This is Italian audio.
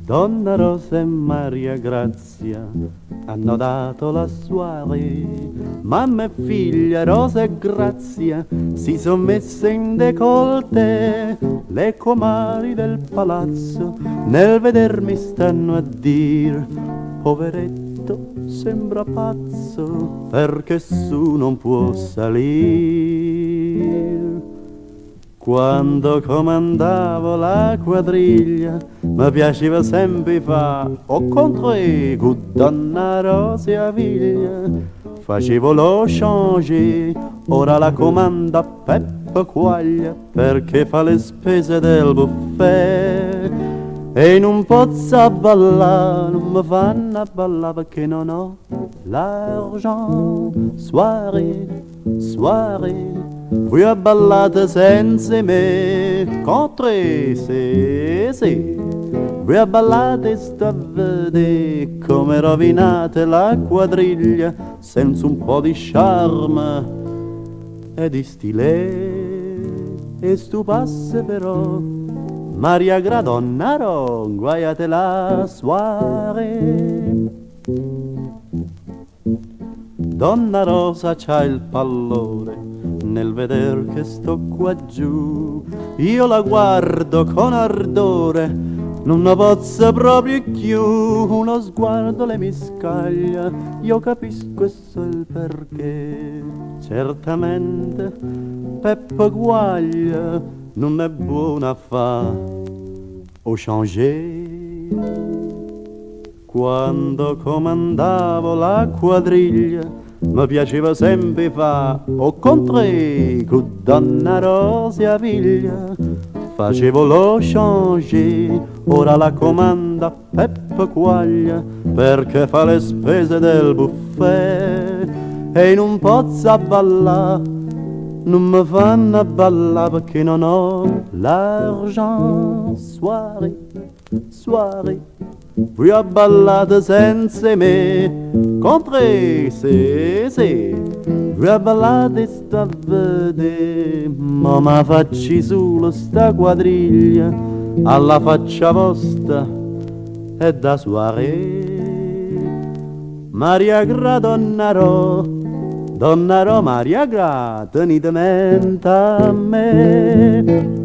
Donna Rosa e Maria Grazia hanno dato la soirée. Mamma e figlia Rosa e Grazia si son messe in décolleté. Le comari del palazzo nel vedermi stanno a dir: poveretto, sembra pazzo perché su non può salir. Quando comandavo la quadriglia mi piaceva sempre fa au contraire con Donna Rosa Viglia. Facevo lo changer, ora la comanda Peppa Quaglia perché fa le spese del buffet. E non posso ballare, non mi fanno ballare perché non ho l'argent. Soirée, soirée, voi a ballate senza me, contre, sì. Voi a ballate sto a vedere come rovinate la quadriglia senza un po' di charme e di stile. E stu passe però, Maria Gradonnaro, guaiate la soirée. Donna Rosa c'ha il pallore nel veder che sto qua giù, io la guardo con ardore, non ne posso proprio più, uno sguardo le mi scaglia, io capisco e so il perché. Certamente Peppa Guaglia non è buona a fa o changer. Quando comandavo la quadriglia mi piaceva sempre fa au contraire con Donna Rosa Viglia. Facevo lo changer, ora la comanda Peppa Quaglia perché fa le spese del buffet. E non posso ballare, non mi fanno ballare perché non ho l'argent. Soirée, soirée, voi a ballate senza me, contre, sì. Voi a ballate sto a vedere, ma mi facci solo sta quadriglia alla faccia vostra e da soirée. Maria Gra, Donna Ro, Maria Gra, tenete mente a me.